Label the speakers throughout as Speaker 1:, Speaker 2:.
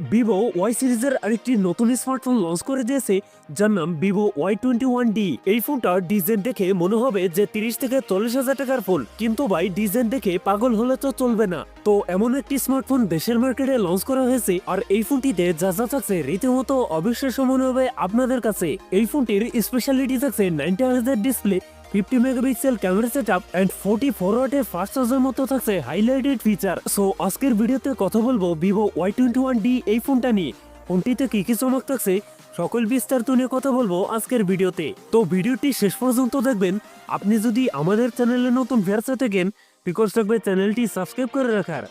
Speaker 1: Vivo Y সিরিজের আরেকটি নতুন স্মার্টফোন লঞ্চ করে দিয়েছে, যার নাম ভিভো Y21D। এই ফোনটার ডিজাইন দেখে মনে হবে যে 30 থেকে 40,000 টাকার ফোন, কিন্তু ভাই ডিজাইন দেখে পাগল হলে তো চলবে না। তো এমন একটি স্মার্টফোন দেশের মার্কেটে লঞ্চ করা হয়েছে, আর এই ফোনটিতে যা যা থাকছে রীতিমতো অবিশ্বাস্য মনে হবে আপনাদের কাছে। এই ফোনটির স্পেশালিটি থাকছে 90 হার্টজের display, 50 megapixel camera setup and 44 ওয়াটের ফাস্ট চার্জের মতো থাকছে হাইলাইটেড ফিচার। সো আজকের ভিডিওতে কথা বলবো ভিভো Y21D এই ফোনটা নিয়ে। ফোনটিতে কি কি চমক থাকছে সকল বিস্তারিত নিয়ে কথা বলবো আজকের ভিডিওতে। তো ভিডিওটি শেষ পর্যন্ত দেখবেন। আপনি যদি আমাদের চ্যানেলে নতুন ভিউয়ার্স হয়ে থাকেন, রিকোয়েস্ট থাকবে চ্যানেলটি সাবস্ক্রাইব করে রাখার।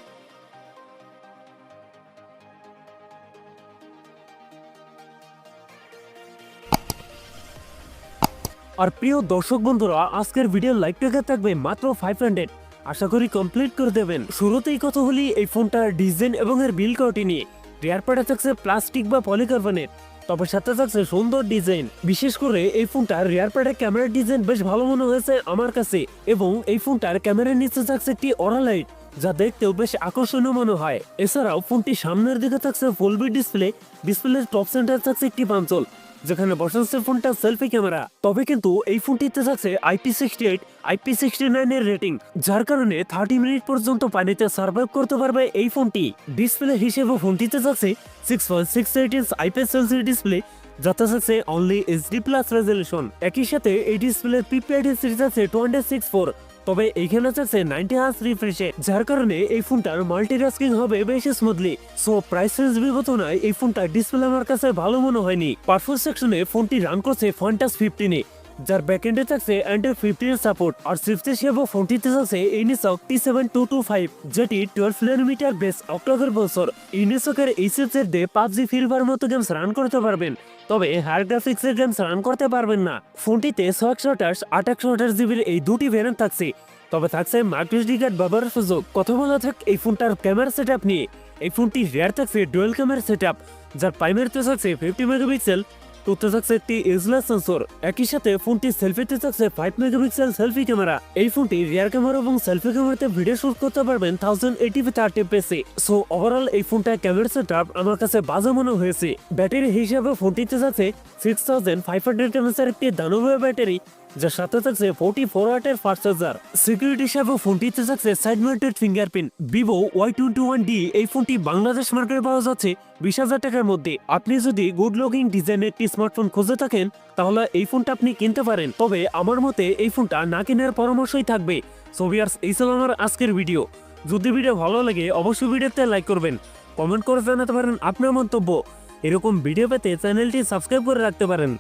Speaker 1: আর প্রিয় দর্শক বন্ধুরা, আজকের ভিডিও লাইক রেখে থাকবে মাত্র 500, আশা করি কমপ্লিট করে দেবেন। শুরুতেই কথা বলি এই ফোনটার ডিজাইন এবং এর বিল্ড কোয়ালিটি নিয়ে। রিয়ার প্যাডে থাকছে প্লাস্টিক বা পলিকার্বনেট, তবে সাথে থাকছে সুন্দর ডিজাইন। বিশেষ করে এই ফোনটার রিয়ার প্যাডে ক্যামেরার ডিজাইন বেশ ভালো মনে হয়েছে আমার কাছে, এবং এই ফোনটার ক্যামেরার নিচে থাকছে একটি অরা লাইট, যা দেখতেও বেশ আকর্ষণীয় মনে হয়। এছাড়াও ফোনটি সামনের দিকে থাকছে ফুল বি ডিসপ্লে, ডিসপ্লের টপ সেন্টার থাকছে একটি পাঞ্চল, যেখানে বসাচ্ছে ফোনটা সেলফি ক্যামেরা। তবে কিন্তু এই ফোনটিতে থাকছে IP68, IP69 এর রেটিং, যার কারণে 30 মিনিট পর্যন্ত পানিতে সার্ভাইভ করতে পারবে এই ফোনটি। ডিসপ্লে হিসেবে ফোনটিতে থাকছে 6.68 ইঞ্চ IPS LCD ডিসপ্লে, যাতে থাকছে অনলি HD+ রেজলিউশন। একই সাথে এই ডিসপ্লের PPID সিরিজ আছে 264, তবে এইখানে থাকছে 90 হার্জ রিফ্রেশে, যার কারণে এই ফোনটার মাল্টিটাস্কিং হবে বেশ স্মুথলি। সো প্রাইস রেঞ্জ বিবেচনায় এই ফোনটার ডিসপ্লে আমার কাছে ভালো মনে হয়নি। পারফরম্যান্স সেকশনে ফোনটি রান করছে ফন্টাস 15-এ, যার ব্যাকএন্ডে থাকছে অ্যান্ড্রয়েড 15 এর সাপোর্ট। আর সিফটি হিসেবে ফোনটিতে থাকছে ইউনিসক T7225, যেটি 12 nm বেস অক্টাকোর প্রসেসর। ইউনিসকের এই চিপসেট দিয়ে PUBG, ফ্রি ফায়ার মতো গেমস রান করতে পারবেন, তবে হাই গ্রাফিক্সের গেমস রান করতে পারবেন না। ফোনটিতে 128, 828 জিবির এই দুটি ভ্যারিয়েন্ট থাকছে, তবে থাকছে মাইক্রোএসডি কার্ড ব্যবহারের সুযোগ। কথা বলা থাক এই ফোনটার ক্যামেরা সেটআপ নিয়ে। এই ফোনটি রিয়ার থাকছে ডুয়াল ক্যামেরা সেটআপ, যার প্রাইমারিতে থাকছে 50 মেগাপিক্সেল, টুতে থাকছে একটি এজলেস সেন্সর। একই সাথে ফোনটি সেলফিতে থাকছে 5 মেগাপিক্সেল সেলফি ক্যামেরা। এই ফোনটি রিয়ার ক্যামেরা এবং সেলফি ক্যামেরাতে ভিডিও শুট করতে পারবেন 1080p 30fps। সো ওভারঅল এই ফোনটা ক্যামেরা সেটআপ আমার কাছে বাজে মনে হয়েছে। ব্যাটারি হিসাবে ফোনটিতে থাকছে 6500 mAh একটি দানবীয় ব্যাটারি, যার সাথে থাকছে 44 ওয়াটের ফাস্ট চার্জার। সিকিউরিটি হিসাবে ফোনটিতে থাকছে side mounted fingerprint. Vivo Y21D এই ফোনটি বাংলাদেশ মার্কেটে পাওয়া যাচ্ছে 20,000 টাকার মধ্যে। আপনি যদি গুড লুকিং ডিজাইনের একটি স্মার্টফোন খুঁজে থাকেন, তাহলে এই ফোনটা আপনি কিনতে পারেন, তবে আমার মতে এই ফোনটা না কেনার পরামর্শই থাকবে। সো ভিউয়ার্স, এই ছিল আমার আজকের ভিডিও। যদি ভিডিও ভালো লাগে অবশ্যই ভিডিওতে লাইক করবেন, কমেন্ট করে জানাতে পারেন আপনার মন্তব্য। এরকম ভিডিও পেতে চ্যানেলটি সাবস্ক্রাইব করে রাখতে পারেন।